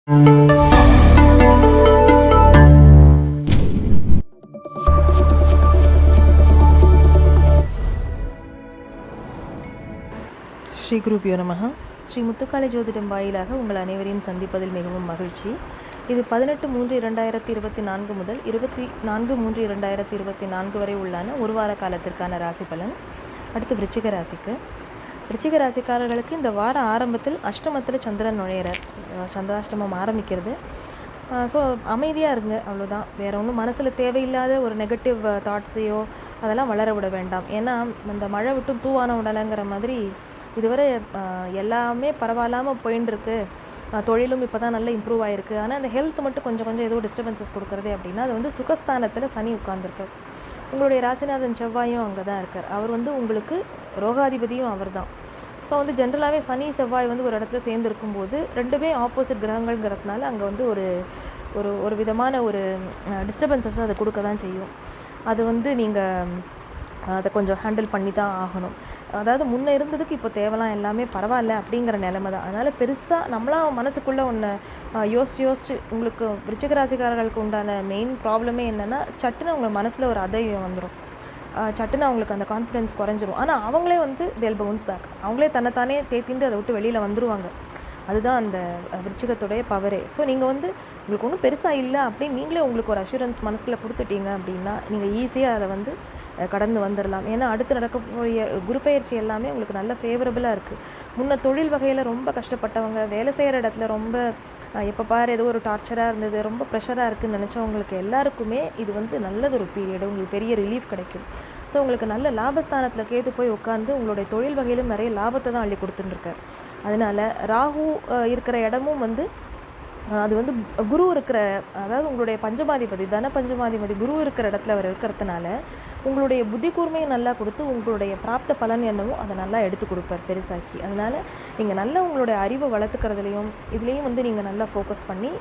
ஸ்ரீ குருபியோ நமஹ. ஸ்ரீ முத்துக்காளி ஜோதிடம் வாயிலாக உங்கள் அனைவரையும் சந்திப்பதில் மிகவும் மகிழ்ச்சி. இது 18/3/2024 முதல் 24/3/2024 வரை உள்ளான ஒரு வார காலத்திற்கான ராசி பலன். அடுத்து விருச்சிக ராசிக்கு. விருச்சிக ராசிக்காரர்களுக்கு இந்த வார ஆரம்பத்தில் அஷ்டமத்தில் சந்திரன் நுழையிறார். சந்திராஷ்டமம் ஆரம்பிக்கிறது. ஸோ அமைதியாக இருங்க, அவ்வளோதான். வேறு ஒன்றும் மனசில் தேவையில்லாத ஒரு நெகட்டிவ் தாட்ஸையோ அதெல்லாம் வளர விட வேண்டாம். ஏன்னா இந்த மழை விட்டும் தூவானம் விடலைங்கிற மாதிரி இதுவரை எல்லாமே பரவாயில்லாமல் போயின்னு இருக்கு. தொழிலும் இப்போ தான் நல்லா இம்ப்ரூவ் ஆகிருக்கு. ஆனால் அந்த ஹெல்த் மட்டும் கொஞ்சம் ஏதோ டிஸ்டர்பன்சஸ் கொடுக்குறது அப்படின்னா அது வந்து சுகஸ்தானத்தில் சனி உட்கார்ந்துருக்கார். உங்களுடைய ராசிநாதன் செவ்வாயும் அங்கே தான் இருக்கார். அவர் வந்து உங்களுக்கு ரோகாதிபதியும் அவர் தான். ஸோ வந்து ஜென்ரலாகவே சனி செவ்வாய் வந்து ஒரு இடத்துல சேர்ந்து இருக்கும்போது ரெண்டுமே ஆப்போசிட் கிரகங்கள்ங்கிறதுனால அங்கே வந்து ஒரு ஒரு ஒரு விதமான ஒரு டிஸ்டர்பன்சஸ் அதை கொடுக்க தான் செய்யும். அது வந்து நீங்கள் அதை கொஞ்சம் ஹேண்டில் பண்ணி தான் ஆகணும். அதாவது முன்னே இருந்ததுக்கு இப்போ தேவலாம் எல்லாமே பரவாயில்ல அப்படிங்கிற நிலைமை தான். அதனால் பெருசாக நம்மளாம் மனசுக்குள்ளே ஒன்று யோசிச்சு உங்களுக்கு விருச்சிக ராசிக்காரர்களுக்கு உண்டான மெயின் ப்ராப்ளமே என்னென்னா சட்டுன்னு அவங்க மனசில் ஒரு அதையம் வந்துடும். சட்டுன்னு அவங்களுக்கு அந்த கான்ஃபிடென்ஸ் குறைஞ்சிரும். ஆனால் அவங்களே வந்து தேல் பவுன்ஸ் பேக், அவங்களே தன்னைத்தானே தேத்திண்டு அதை விட்டு வெளியில் வந்துடுவாங்க. அதுதான் அந்த விருச்சிகத்துடைய பவரே. ஸோ நீங்கள் வந்து உங்களுக்கு ஒன்றும் பெருசாக இல்லை அப்படின்னு நீங்களே உங்களுக்கு ஒரு அஷூரன்ஸ் மனசுக்குள்ளே கொடுத்துட்டீங்க அப்படின்னா நீங்கள் ஈஸியாக அதை வந்து கடந்து வந்துடலாம். ஏன்னா அடுத்து நடக்கக்கூடிய குரு பயிற்சி எல்லாமே உங்களுக்கு நல்ல ஃபேவரபுளாக இருக்குது. முன்ன தொழில் வகையில் ரொம்ப கஷ்டப்பட்டவங்க, வேலை செய்கிற இடத்துல ரொம்ப எப்போ பாரு ஏதோ ஒரு டார்ச்சராக இருந்தது, ரொம்ப ப்ரெஷராக இருக்குதுன்னு நினச்சவங்களுக்கு எல்லாருக்குமே இது வந்து நல்லது ஒரு பீரியடு. உங்களுக்கு பெரிய ரிலீஃப் கிடைக்கும். ஸோ உங்களுக்கு நல்ல லாபஸ்தானத்தில் கேது போய் உட்காந்து உங்களுடைய தொழில் வகையிலும் நிறைய லாபத்தை தான் அள்ளி கொடுத்துட்டுருக்கார். அதனால் ராகு இருக்கிற இடமும் வந்து அது வந்து குரு இருக்கிற, அதாவது உங்களுடைய பஞ்சமாதிபதி தன பஞ்சமாதிபதி குரு இருக்கிற இடத்துல அவர் இருக்கிறதுனால உங்களுடைய புத்தி கூர்மையை நல்லா கொடுத்து உங்களுடைய பிராப்த பலன் என்னவோ அதை நல்லா எடுத்து கொடுப்பார் பெருசாக்கி. அதனால் நீங்கள் நல்லா உங்களுடைய அறிவை வளர்த்துக்கிறதுலையும் இதுலேயும் வந்து நீங்கள் நல்லா ஃபோக்கஸ் பண்ணி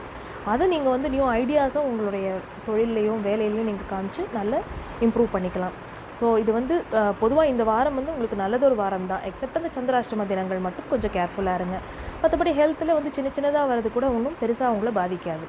அதை நீங்கள் வந்து நியூ ஐடியாஸும் உங்களுடைய தொழிலையும் வேலையிலையும் நீங்கள் காமிச்சு நல்லா இம்ப்ரூவ் பண்ணிக்கலாம். ஸோ இது வந்து பொதுவாக இந்த வாரம் வந்து உங்களுக்கு நல்லதொரு வாரம் தான். எக்ஸப்ட் அந்த சந்திராஷ்டம தினங்கள் மட்டும் கொஞ்சம் கேர்ஃபுல்லாக இருங்க. மற்றபடி ஹெல்த்தில் வந்து சின்னதாக வர்றது கூட ஒன்றும் பெருசாக அவங்கள பாதிக்காது.